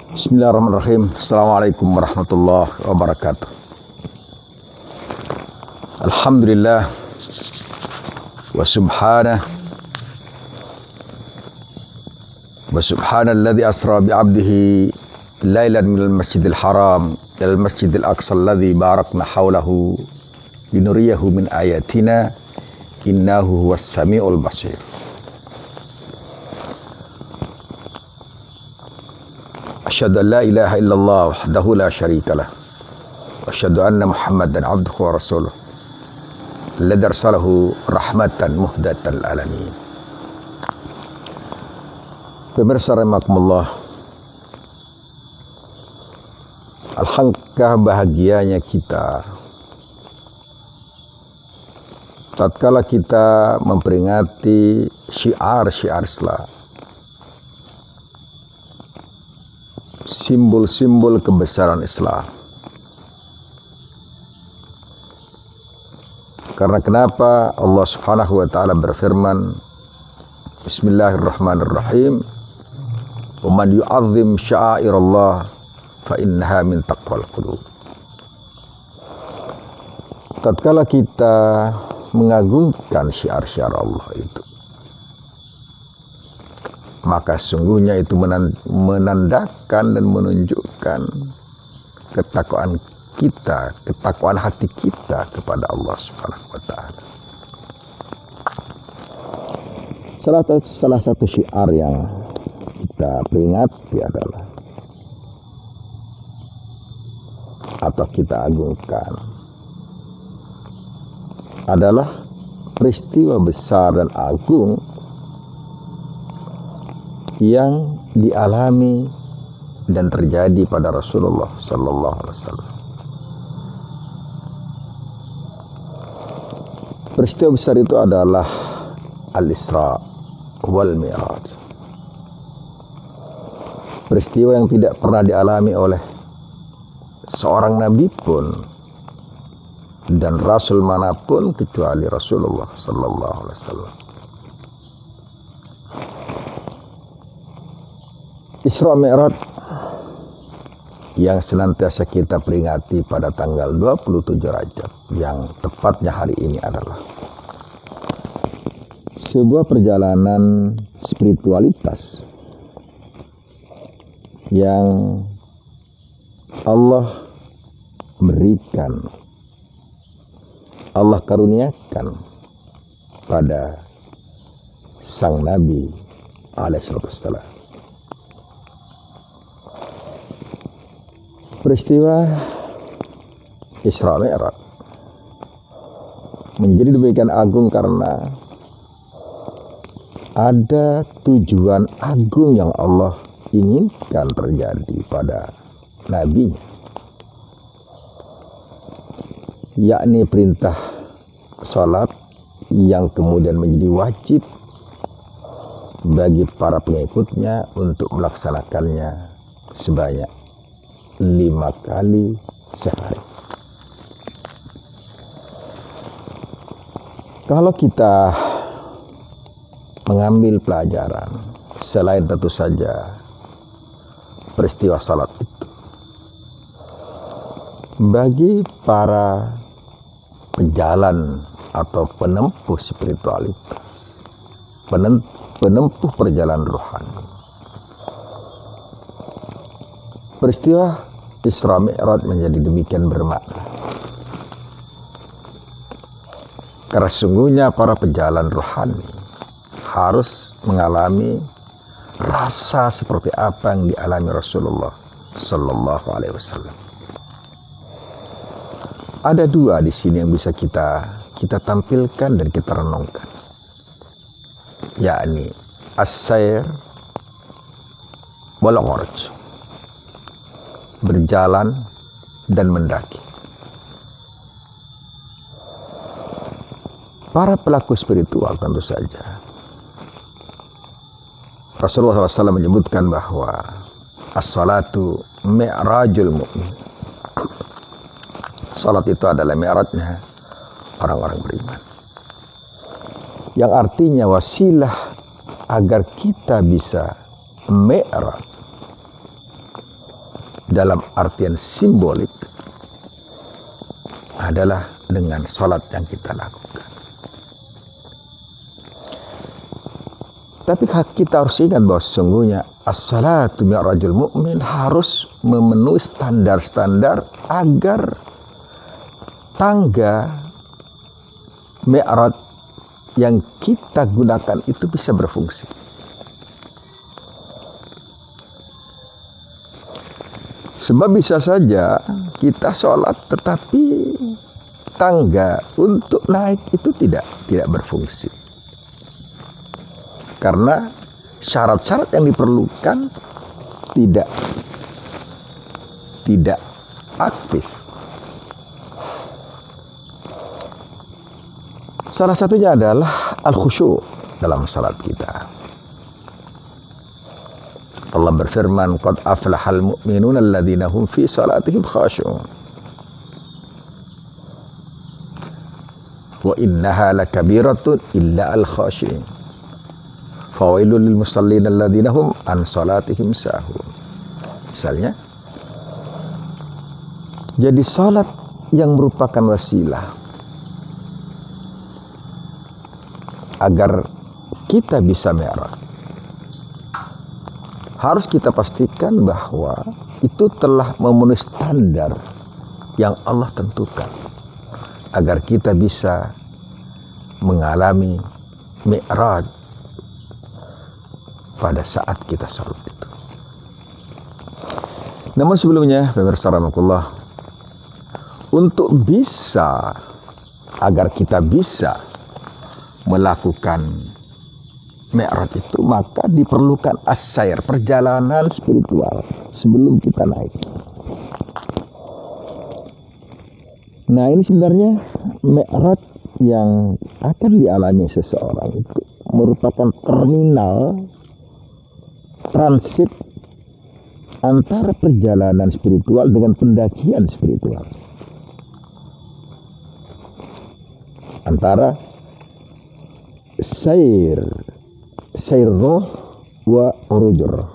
Bismillahirrahmanirrahim. Assalamualaikum warahmatullahi wabarakatuh. Alhamdulillah wa subhanalladzi asra bi 'abdihi lailan minal masjidil haram ilal masjidil aqsa alladzi barakna haulahu linuriyahu min ayatina innahu huwas samiul basir. Asyhadu an la ilaha illallah wahdahu la syarikalah wa asyhadu anna Muhammadan abduhu wa rasuluh alladzi arsalahu rahmatan muhdatal alamin. Pemirsa rahimakumullah, alangkah bahagianya kita tatkala kita memperingati syiar-syiar Islam, simbol-simbol kebesaran Islam. Karena kenapa Allah Subhanahu wa taala berfirman, Bismillahirrahmanirrahim, "Wa man yu'azzim sya'airallah fa innaha min taqwal qulub." Tatkala kita mengagungkan syiar-syiar Allah itu, maka sungguhnya itu menandakan dan menunjukkan ketakwaan kita, ketakwaan hati kita kepada Allah Subhanahu wa taala. Salah satu syiar yang kita peringati adalah atau kita agungkan adalah peristiwa besar dan agung yang dialami dan terjadi pada Rasulullah sallallahu alaihi wasallam. Peristiwa besar itu adalah Al-Isra wal Mi'raj. Peristiwa yang tidak pernah dialami oleh seorang nabi pun dan rasul manapun kecuali Rasulullah sallallahu alaihi wasallam. Isra Mi'raj yang senantiasa kita peringati pada tanggal 27 Rajab, yang tepatnya hari ini adalah sebuah perjalanan spiritualitas yang Allah berikan, Allah karuniakan pada sang Nabi alaihissalam. Peristiwa Isra Mi'raj menjadi demikian agung karena ada tujuan agung yang Allah inginkan terjadi pada Nabi, yakni perintah sholat yang kemudian menjadi wajib bagi para pengikutnya untuk melaksanakannya sebanyak 5 kali sehari. Kalau kita mengambil pelajaran selain tentu saja peristiwa salat itu, bagi para pejalan atau penempuh spiritualitas, penempuh perjalanan rohani, peristiwa Isra Mi'raj menjadi demikian bermakna. Karena sungguhnya para pejalan rohani harus mengalami rasa seperti apa yang dialami Rasulullah sallallahu alaihi wasallam. Ada dua di sini yang bisa kita tampilkan dan kita renungkan, yakni as-sayr wal 'urj, berjalan dan mendaki. Para pelaku spiritual tentu saja, Rasulullah SAW menyebutkan bahwa as-salatu mi'rajul mu'min. Salat itu adalah mi'rajnya orang-orang beriman, yang artinya wasilah agar kita bisa mi'raj dalam artian simbolik adalah dengan salat yang kita lakukan. Tapi kita harus ingat bahwa sesungguhnya as-salatu mi'rajul mu'min harus memenuhi standar-standar agar tangga mi'raj yang kita gunakan itu bisa berfungsi. Sebab bisa saja kita sholat tetapi tangga untuk naik itu tidak berfungsi. Karena syarat-syarat yang diperlukan tidak aktif. Salah satunya adalah al-khusyuk dalam salat kita. Allah berfirman, "Qad aflahal mu'minuna alladzina hum fi salatihim khashi'un." Wa innaha lakabiratun illa al-khashi'in. Fawailul lil musallin alladzina hum an salatihim sahun. Misalnya, jadi salat yang merupakan wasilah agar kita bisa mi'raj, harus kita pastikan bahwa itu telah memenuhi standar yang Allah tentukan agar kita bisa mengalami mi'raj pada saat kita salat itu. Namun sebelumnya, pemirsa rahimakumullah, untuk bisa agar kita bisa melakukan mi'raj itu, maka diperlukan as-sair, perjalanan spiritual sebelum kita naik. Nah, ini sebenarnya mi'raj yang akan dialami seseorang itu merupakan terminal transit antara perjalanan spiritual dengan pendakian spiritual. Antara sair roh wa urujur roh.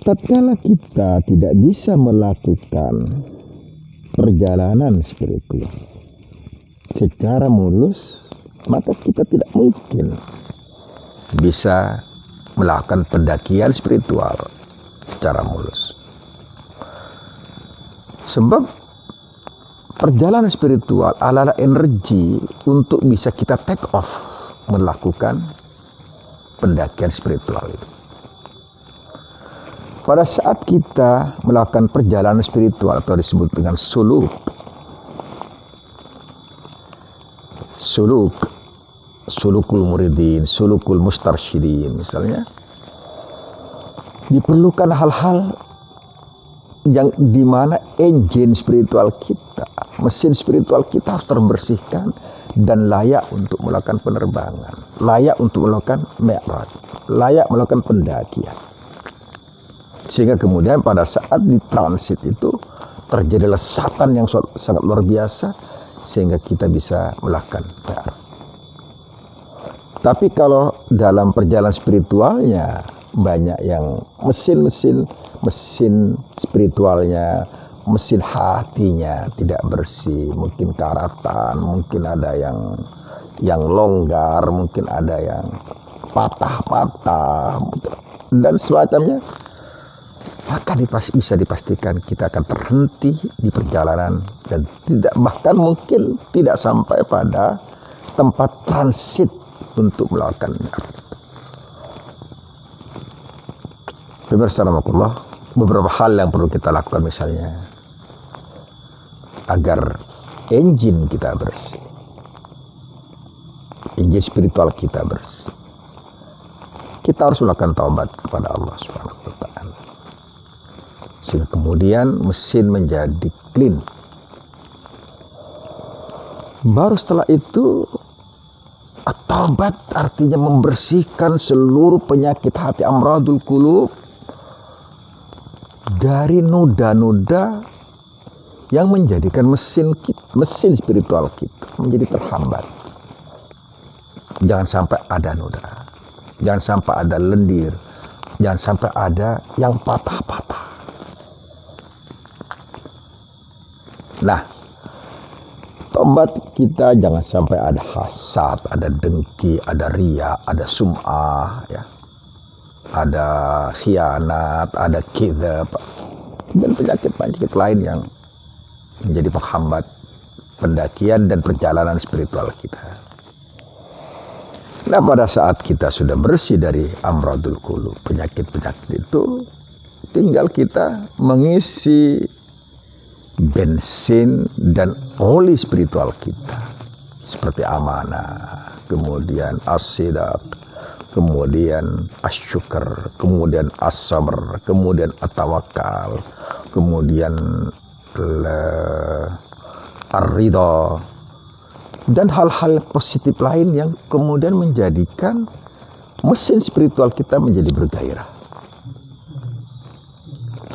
Tatkala kita tidak bisa melakukan perjalanan spiritual secara mulus, maka kita tidak mungkin bisa melakukan pendakian spiritual secara mulus. Sebab perjalanan spiritual adalah energi untuk bisa kita take off melakukan pendakian spiritual itu. Pada saat kita melakukan perjalanan spiritual atau disebut dengan sulukul muridin, sulukul mustarsyidin misalnya, diperlukan hal-hal yang dimana engine spiritual kita, mesin spiritual kita harus terbersihkan dan layak untuk melakukan penerbangan, layak untuk melakukan mi'raj, layak melakukan pendakian. Sehingga kemudian pada saat di transit itu terjadi lesatan yang sangat luar biasa sehingga kita bisa melakukan mi'raj. Tapi kalau dalam perjalanan spiritualnya banyak yang mesin spiritualnya, mesin hatinya tidak bersih, mungkin karatan, mungkin ada yang longgar, mungkin ada yang patah-patah dan semacamnya, maka bisa dipastikan kita akan terhenti di perjalanan dan bahkan mungkin tidak sampai pada tempat transit untuk melakukan mi'raj. Pemirsa rahimakumullah, beberapa hal yang perlu kita lakukan misalnya agar engine kita bersih, engine spiritual kita bersih. Kita harus melakukan taubat kepada Allah Subhanahu wa taala. Sehingga kemudian mesin menjadi clean. Baru setelah itu taubat artinya membersihkan seluruh penyakit hati, amradul qulub, dari noda-noda yang menjadikan mesin spiritual kita menjadi terhambat. Jangan sampai ada noda. Jangan sampai ada lendir, jangan sampai ada yang patah-patah. Nah, tobat kita jangan sampai ada hasad, ada dengki, ada riya, ada sum'ah, ya, ada khianat, ada kidzab, dan penyakit-penyakit lain yang menjadi penghambat pendakian dan perjalanan spiritual kita. Nah, pada saat kita sudah bersih dari amradul qulub, penyakit-penyakit itu, tinggal kita mengisi bensin dan oli spiritual kita, seperti amanah, kemudian as-sidaq, kemudian asyukur, kemudian as-sabr, kemudian at-tawakkal, kemudian ar-ridha, dan hal-hal positif lain yang kemudian menjadikan mesin spiritual kita menjadi bergairah.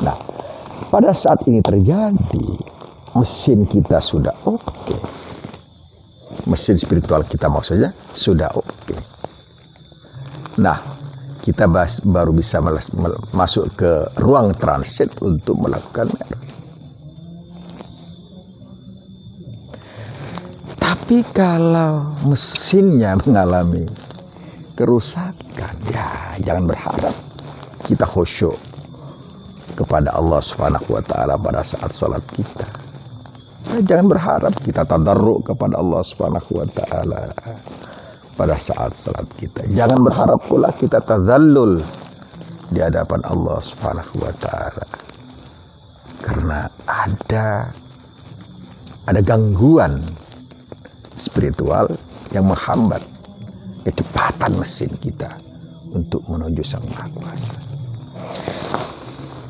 Nah, pada saat ini terjadi, mesin kita sudah oke. Mesin spiritual kita maksudnya sudah oke. Nah, kita baru bisa masuk ke ruang transit untuk melakukan mi'raj. Tapi kalau mesinnya mengalami kerusakan, ya jangan berharap kita khusyuk kepada Allah Subhanahu wa taala pada saat salat kita. Ya, jangan berharap kita tadarruk kepada Allah Subhanahu wa taala pada saat salat kita. Jangan berharap pula kita tazallul di hadapan Allah Subhanahu wa taala. Karena ada gangguan spiritual yang menghambat kecepatan mesin kita untuk menuju Sang Maha Kuasa.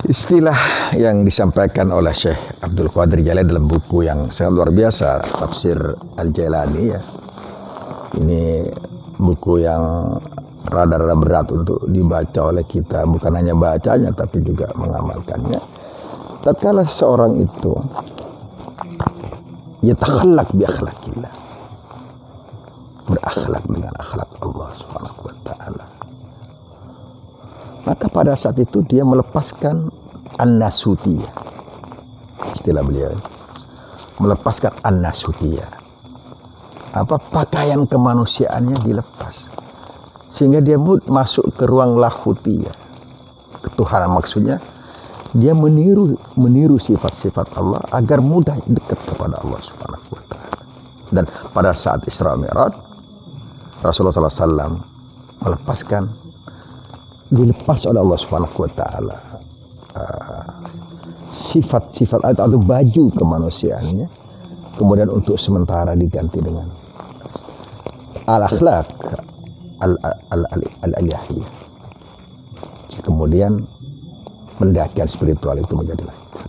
Istilah yang disampaikan oleh Syekh Abdul Qadir Jailani dalam buku yang sangat luar biasa, Tafsir Al-Jailani, ya. Ini buku yang rada-rada berat untuk dibaca oleh kita, bukan hanya bacanya tapi juga mengamalkannya. Tatkala seorang itu yatakhallaq bi akhlaqillah, berakhlak dengan akhlak Allah Subhanahu wa taala, maka pada saat itu dia melepaskan an-nasutiyah. Istilah beliau, melepaskan an-nasutiyah. Apa, pakaian kemanusiaannya dilepas, sehingga dia masuk ke ruang lahutiyah, ketuhanan. Maksudnya dia meniru sifat-sifat Allah agar mudah dekat kepada Allah Subhanahu wa taala. Dan pada saat Isra Mi'raj, Rasulullah SAW dilepas oleh Allah Subhanahu wa taala sifat-sifat atau baju kemanusiaannya, kemudian untuk sementara diganti dengan al-akhlaq al-ilahiyah. Kemudian pendakian spiritual itu menjadi lancar.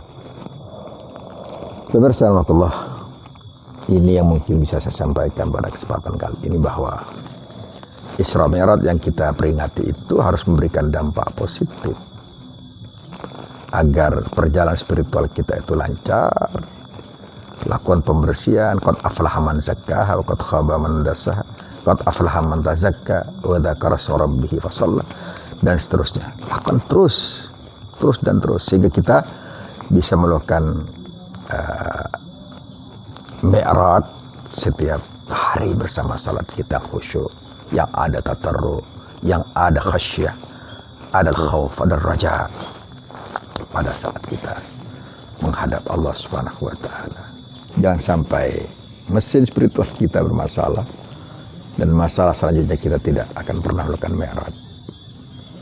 Subhanallah, ini yang mungkin bisa saya sampaikan pada kesempatan kali ini, bahwa Isra Mi'raj yang kita peringati itu harus memberikan dampak positif agar perjalanan spiritual kita itu lancar. Lakukan pembersihan, qad aflaha man zakkaha wa qad khaba man dassaha, qad aflaha man tazakka wa dzakara rabbihi fasalla, dan seterusnya. Lakukan terus dan terus sehingga kita bisa melakukan mi'raj setiap hari bersama salat kita khusyuk, yang ada tatarru, yang ada khasyah, ada khauf, ada raja pada saat kita menghadap Allah Subhanahu wa taala. Jangan sampai mesin spiritual kita bermasalah dan masalah selanjutnya kita tidak akan pernah melakukan mi'raj.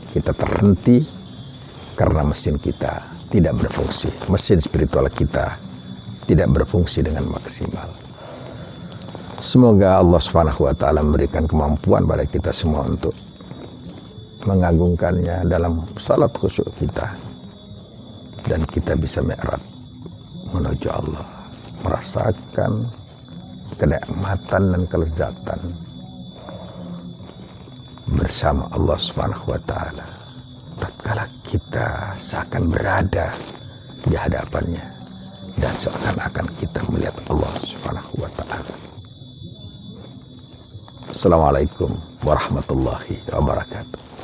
Kita terhenti karena mesin kita tidak berfungsi, mesin spiritual kita tidak berfungsi dengan maksimal. Semoga Allah Subhanahu wa taala memberikan kemampuan pada kita semua untuk mengagungkannya dalam salat khusyuk kita, dan kita bisa mi'raj menuju Allah, merasakan kenikmatan dan kelezatan bersama Allah Subhanahu wa taala tatkala kita seakan berada di hadapannya dan seakan-akan kita melihat Allah Subhanahu wa taala. Assalamualaikum warahmatullahi wabarakatuh.